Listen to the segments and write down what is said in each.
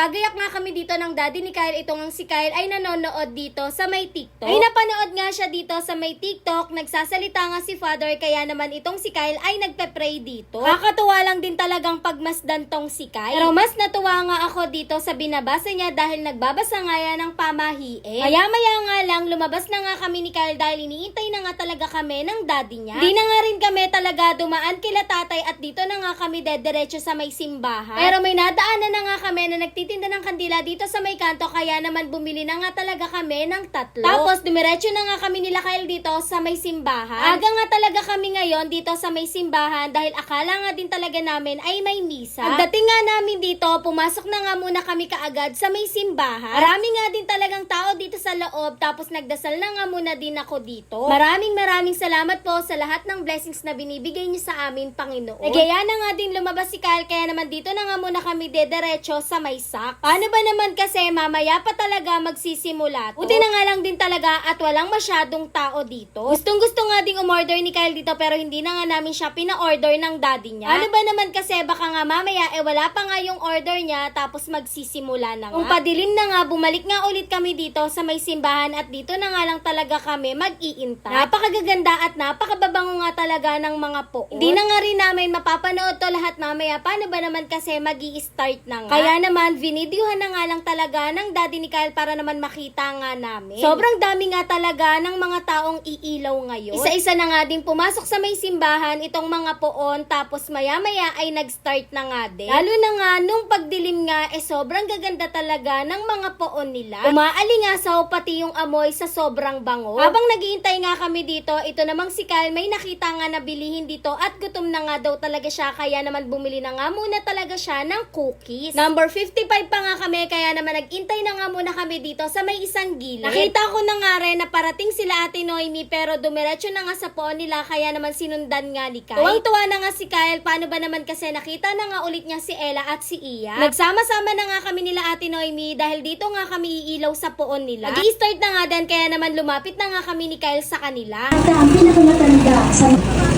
Nagagayak nga kami dito ng daddy ni Kyle. Ito ngang si Kyle ay nanonood dito sa may TikTok. Ay napanood nga siya dito sa may TikTok. Nagsasalita nga si father, kaya naman itong si Kyle ay nagpe-pray dito. Kakatuwa lang din talagang pagmasdan tong si Kyle. Pero mas natuwa nga ako dito sa binabasa niya dahil nagbabasa nga yan ng pamahiin. Maya-maya nga lang, lumabas na nga kami ni Kyle dahil iniintay na nga talaga kami ng daddy niya. Di na nga rin kami talaga dumaan kila tatay at dito na nga kami dediretso sa may simbahan. Pero may nadaanan na nga kami na nagtitinda ng kandila dito sa may kanto, kaya naman bumili na nga talaga kami ng 3. Tapos dumiretso na nga kami nila Kyle dito sa may simbahan. Aga nga talaga kami ngayon dito sa may simbahan dahil akala nga din talaga namin ay may misa. Pagdating nga namin dito, pumasok na nga muna kami kaagad sa may simbahan. Marami nga din talagang tao dito sa loob, tapos nagdasal na nga muna din ako dito. Maraming salamat po sa lahat ng blessings na binibigay niyo sa amin, Panginoon. Nagyaya na nga din lumabas si Kyle, kaya naman dito na nga muna kami dediretso sa may sak. Paano ba naman kasi mamaya pa talaga magsisimula to? Buti na nga lang din talaga at walang masyadong tao dito. Gustong gusto nga ding umorder ni Kyle dito pero hindi na nga namin siya pina-order ng daddy niya. Ano ba naman kasi baka nga mamaya wala pa nga yung order niya tapos magsisimula na nga. Kung padilim na nga, bumalik nga ulit kami dito sa may simbahan at dito na nga lang talaga kami mag-iintay. Napakagaganda at napakababango nga talaga ng mga poon. Hindi na nga rin namin mapapanood to lahat mamaya. Paano ba naman kasi mag-i-start na nga? Kaya naman, vinidyohan na nga lang talaga ng daddy ni Kyle para naman makita nga namin. Sobrang dami nga talaga ng mga taong iilaw ngayon. Isa-isa na nga din pumasok sa may simbahan itong mga poon, tapos maya-maya ay nag-start na nga din. Lalo na nga nung pagdilim nga, sobrang gaganda talaga ng mga poon nila. Umaalingasaw pati yung amoy sa sobrang bango. Habang naghihintay nga kami dito, ito namang si Kyle may nakita nga na bilihin dito at gutom na nga daw talaga siya, kaya naman bumili na nga muna talaga siya ng cookies. Number 55 pa nga kami, kaya naman nag-intay na nga muna kami dito sa may isang gilid. Nakita ko na nga rin na parating sila Ate Noemi, pero dumiretso na nga sa poon nila, kaya naman sinundan nga ni Kyle. Tuwang-tuwa na nga si Kyle, paano ba naman kasi nakita na nga ulit niya si Ella at si Iya. Nagsama-sama na nga kami nila Ate Noemi dahil dito nga kami iilaw sa poon nila. Nag-i-start na nga din, kaya naman lumapit na nga kami ni Kyle sa kanila. At ang pinakamatanda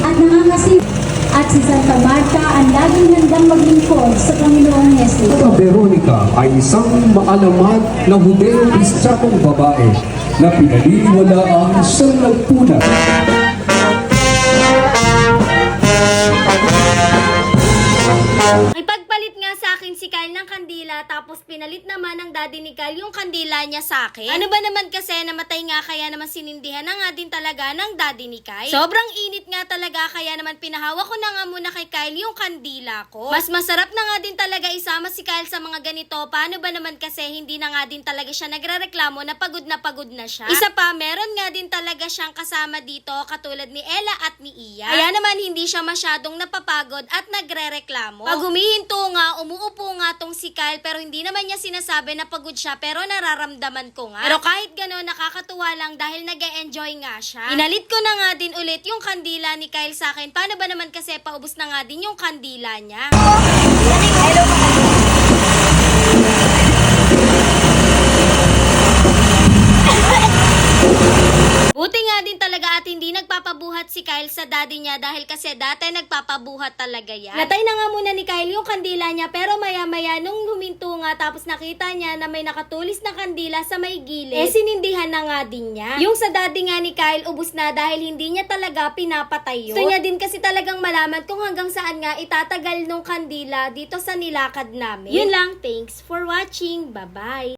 at nangangasim at si Santa Marta ang laging handang maglingkod sa Panginoong Hesus. Santa Veronica ay isang maalamat na Hudeo-Kristyanong babae na pinaniniwalaan sa nagpunat. Ipagpalit nga sa akin si Kyle ng kandila, tapos pinalit naman ng daddy ni Kyle yung kandila niya sa akin. Ano ba naman kasi, namatay nga, kaya naman sinindihan na nga din talaga ng daddy ni Kyle. Sobrang init nga talaga, kaya naman pinahawa ko na nga muna kay Kyle yung kandila ko. Mas masarap na nga din talaga isama si Kyle sa mga ganito. Paano ba naman kasi hindi na nga din talaga siya nagrereklamo na pagod na siya. Isa pa, meron nga din talaga siyang kasama dito katulad ni Ella at ni Iya. Kaya naman hindi siya masyadong napapagod at nagrereklamo. Pag humihinto nga, umuupo nga tong si Kyle, pero hindi naman niya sinasabi na pagod siya, pero nararamdaman ko nga. Pero kahit gano'n, nakakatuwa lang dahil nag-e-enjoy nga siya. Inalit ko na nga din ulit yung kandila ni Kyle sa akin. Paano ba naman kasi paubos na nga din yung kandila niya? Buti nga din talaga at hindi nagpapabuhat si Kyle sa daddy niya dahil kasi dati nagpapabuhat talaga yan. Natay na nga muna ni Kyle yung kandila niya, pero maya-maya nung huminto nga tapos nakita niya na may nakatulis na kandila sa may gilid, sinindihan na nga din niya. Yung sa daddy nga ni Kyle, ubus na dahil hindi niya talaga pinapatay yun. Gusto niya din kasi talagang malaman kung hanggang saan nga itatagal nung kandila dito sa nilakad namin. Yun lang, thanks for watching, bye-bye!